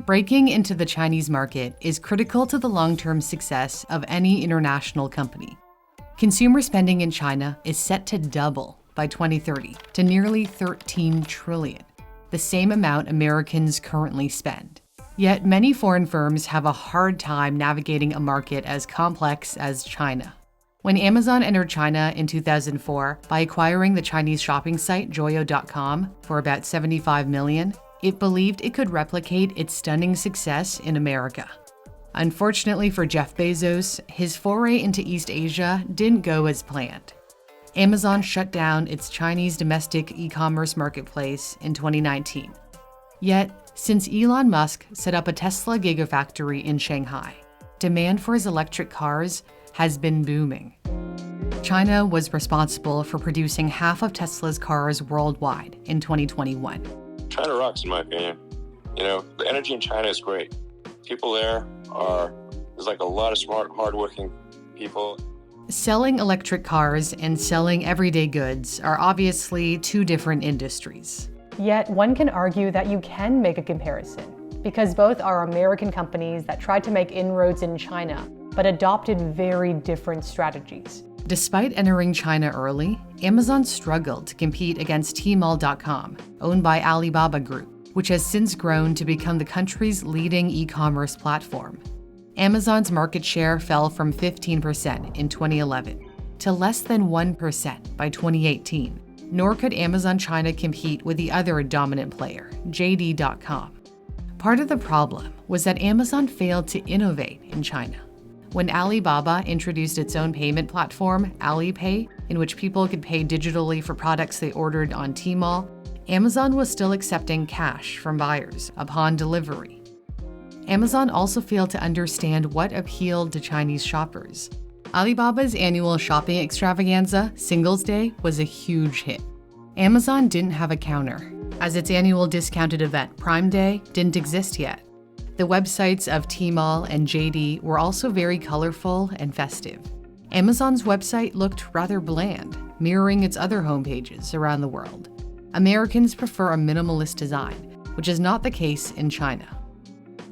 Breaking into the Chinese market is critical to the long-term success of any international company. Consumer spending in China is set to double by 2030 to nearly 13 trillion, the same amount Americans currently spend. Yet many foreign firms have a hard time navigating a market as complex as China. When Amazon entered China in 2004 by acquiring the Chinese shopping site Joyo.com for about $75 million, it believed it could replicate its stunning success in America. Unfortunately for Jeff Bezos, his foray into East Asia didn't go as planned. Amazon shut down its Chinese domestic e-commerce marketplace in 2019. Yet, since Elon Musk set up a Tesla gigafactory in Shanghai, demand for his electric cars has been booming. China was responsible for producing half of Tesla's cars worldwide in 2021. China rocks, in my opinion. The energy in China is great. People there's like a lot of smart, hardworking people. Selling electric cars and selling everyday goods are obviously two different industries. Yet one can argue that you can make a comparison, because both are American companies that tried to make inroads in China, but adopted very different strategies. Despite entering China early, Amazon struggled to compete against Tmall.com, owned by Alibaba Group, which has since grown to become the country's leading e-commerce platform. Amazon's market share fell from 15% in 2011 to less than 1% by 2018, nor could Amazon China compete with the other dominant player, JD.com. Part of the problem was that Amazon failed to innovate in China. When Alibaba introduced its own payment platform, Alipay, in which people could pay digitally for products they ordered on Tmall, Amazon was still accepting cash from buyers upon delivery. Amazon also failed to understand what appealed to Chinese shoppers. Alibaba's annual shopping extravaganza, Singles Day, was a huge hit. Amazon didn't have a counter, as its annual discounted event, Prime Day, didn't exist yet. The websites of Tmall and JD were also very colorful and festive. Amazon's website looked rather bland, mirroring its other homepages around the world. Americans prefer a minimalist design, which is not the case in China.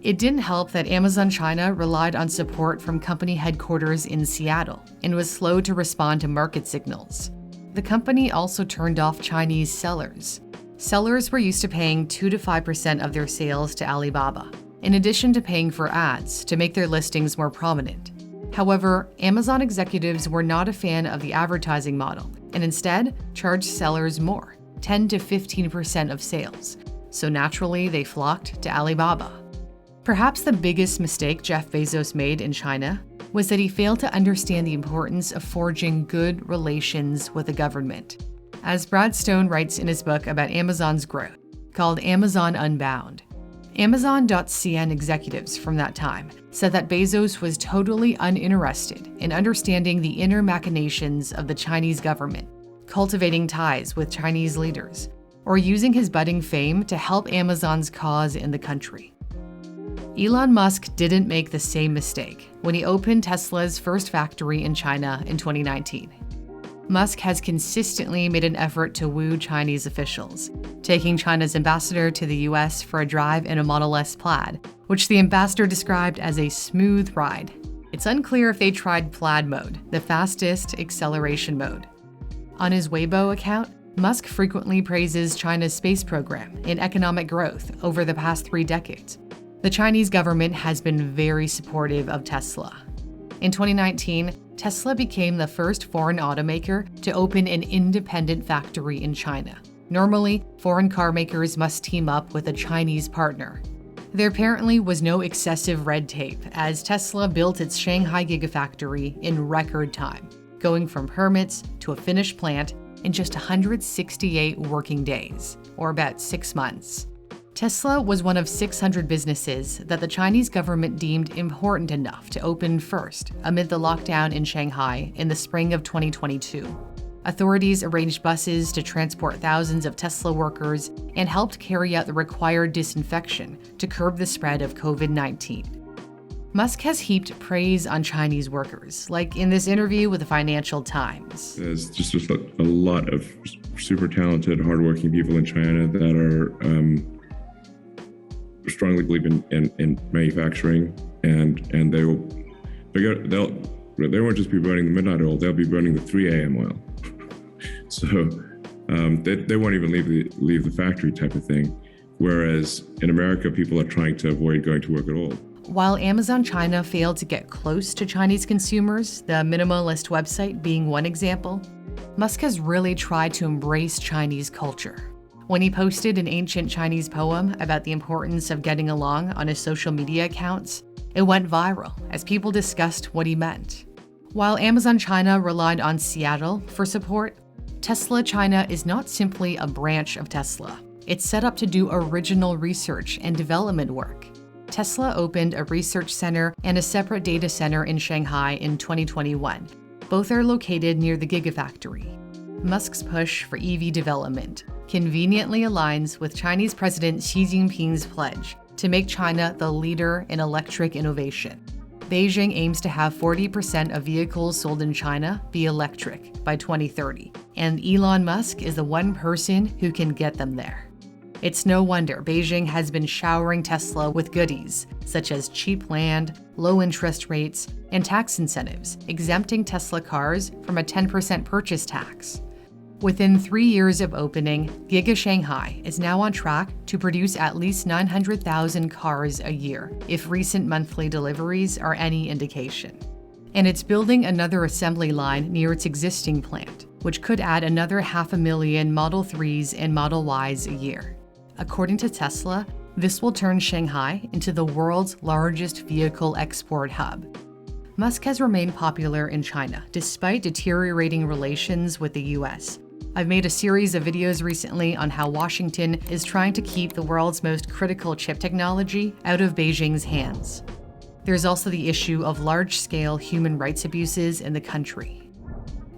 It didn't help that Amazon China relied on support from company headquarters in Seattle and was slow to respond to market signals. The company also turned off Chinese sellers. Sellers were used to paying 2 to 5% of their sales to Alibaba, in addition to paying for ads to make their listings more prominent. However, Amazon executives were not a fan of the advertising model and instead charged sellers more, 10 to 15% of sales. So naturally, they flocked to Alibaba. Perhaps the biggest mistake Jeff Bezos made in China was that he failed to understand the importance of forging good relations with the government. As Brad Stone writes in his book about Amazon's growth, called Amazon Unbound, Amazon.cn executives from that time said that Bezos was totally uninterested in understanding the inner machinations of the Chinese government, cultivating ties with Chinese leaders, or using his budding fame to help Amazon's cause in the country. Elon Musk didn't make the same mistake when he opened Tesla's first factory in China in 2019. Musk has consistently made an effort to woo Chinese officials, taking China's ambassador to the US for a drive in a Model S Plaid, which the ambassador described as a smooth ride. It's unclear if they tried Plaid mode, the fastest acceleration mode. On his Weibo account, Musk frequently praises China's space program and economic growth over the past 3 decades. The Chinese government has been very supportive of Tesla. In 2019, Tesla became the first foreign automaker to open an independent factory in China. Normally, foreign car makers must team up with a Chinese partner. There apparently was no excessive red tape, as Tesla built its Shanghai gigafactory in record time, going from permits to a finished plant in just 168 working days, or about 6 months. Tesla was one of 600 businesses that the Chinese government deemed important enough to open first amid the lockdown in Shanghai in the spring of 2022. Authorities arranged buses to transport thousands of Tesla workers and helped carry out the required disinfection to curb the spread of COVID-19. Musk has heaped praise on Chinese workers, like in this interview with the Financial Times. There's just a lot of super talented, hardworking people in China that are strongly believe in manufacturing, and they won't just be burning the midnight oil; they'll be burning the 3 a.m. oil. So they won't even leave the factory type of thing. Whereas in America, people are trying to avoid going to work at all. While Amazon China failed to get close to Chinese consumers, the minimalist website being one example, Musk has really tried to embrace Chinese culture. When he posted an ancient Chinese poem about the importance of getting along on his social media accounts, it went viral as people discussed what he meant. While Amazon China relied on Seattle for support, Tesla China is not simply a branch of Tesla. It's set up to do original research and development work. Tesla opened a research center and a separate data center in Shanghai in 2021. Both are located near the Gigafactory. Musk's push for EV development conveniently aligns with Chinese President Xi Jinping's pledge to make China the leader in electric innovation. Beijing aims to have 40% of vehicles sold in China be electric by 2030, and Elon Musk is the one person who can get them there. It's no wonder Beijing has been showering Tesla with goodies, such as cheap land, low interest rates, and tax incentives, exempting Tesla cars from a 10% purchase tax. Within 3 years of opening, Giga Shanghai is now on track to produce at least 900,000 cars a year, if recent monthly deliveries are any indication. And it's building another assembly line near its existing plant, which could add another 500,000 Model 3s and Model Ys a year. According to Tesla, this will turn Shanghai into the world's largest vehicle export hub. Musk has remained popular in China despite deteriorating relations with the US. I've made a series of videos recently on how Washington is trying to keep the world's most critical chip technology out of Beijing's hands. There's also the issue of large-scale human rights abuses in the country.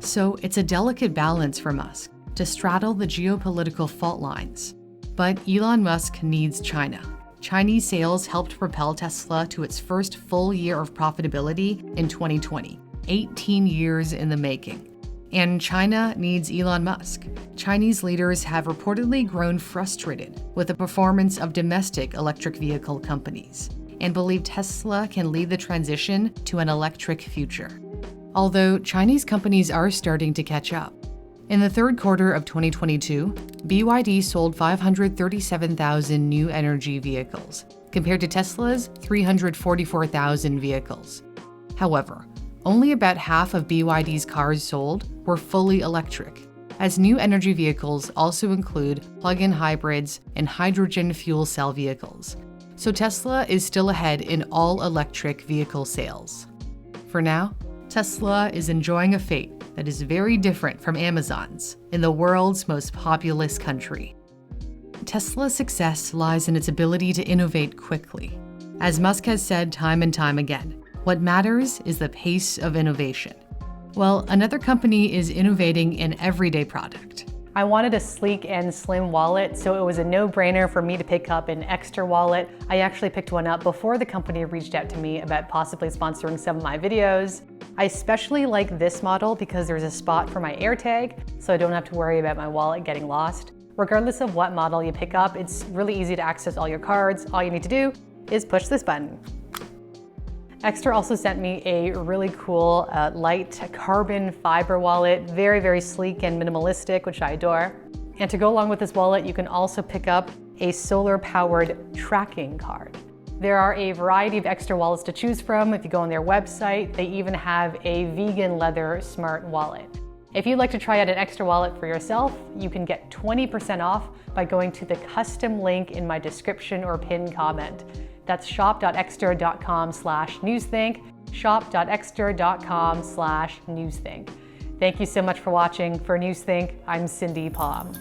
So it's a delicate balance for Musk to straddle the geopolitical fault lines. But Elon Musk needs China. Chinese sales helped propel Tesla to its first full year of profitability in 2020, 18 years in the making. And China needs Elon Musk. Chinese leaders have reportedly grown frustrated with the performance of domestic electric vehicle companies and believe Tesla can lead the transition to an electric future. Although Chinese companies are starting to catch up. In the third quarter of 2022, BYD sold 537,000 new energy vehicles, compared to Tesla's 344,000 vehicles. However, only about half of BYD's cars sold were fully electric, as new energy vehicles also include plug-in hybrids and hydrogen fuel cell vehicles. So Tesla is still ahead in all electric vehicle sales. For now, Tesla is enjoying a fate that is very different from Amazon's in the world's most populous country. Tesla's success lies in its ability to innovate quickly. As Musk has said time and time again, what matters is the pace of innovation. Well, another company is innovating an everyday product. I wanted a sleek and slim wallet, so it was a no-brainer for me to pick up an Extra wallet. I actually picked one up before the company reached out to me about possibly sponsoring some of my videos. I especially like this model because there's a spot for my AirTag, so I don't have to worry about my wallet getting lost. Regardless of what model you pick up, it's really easy to access all your cards. All you need to do is push this button. Extra also sent me a really cool light carbon fiber wallet, very, very sleek and minimalistic, which I adore. And to go along with this wallet, you can also pick up a solar-powered tracking card. There are a variety of Extra wallets to choose from. If you go on their website, they even have a vegan leather smart wallet. If you'd like to try out an Extra wallet for yourself, you can get 20% off by going to the custom link in my description or pinned comment. That's shop.extra.com/newsthink, shop.extra.com/newsthink. Thank you so much for watching. For Newsthink, I'm Cindy Pom.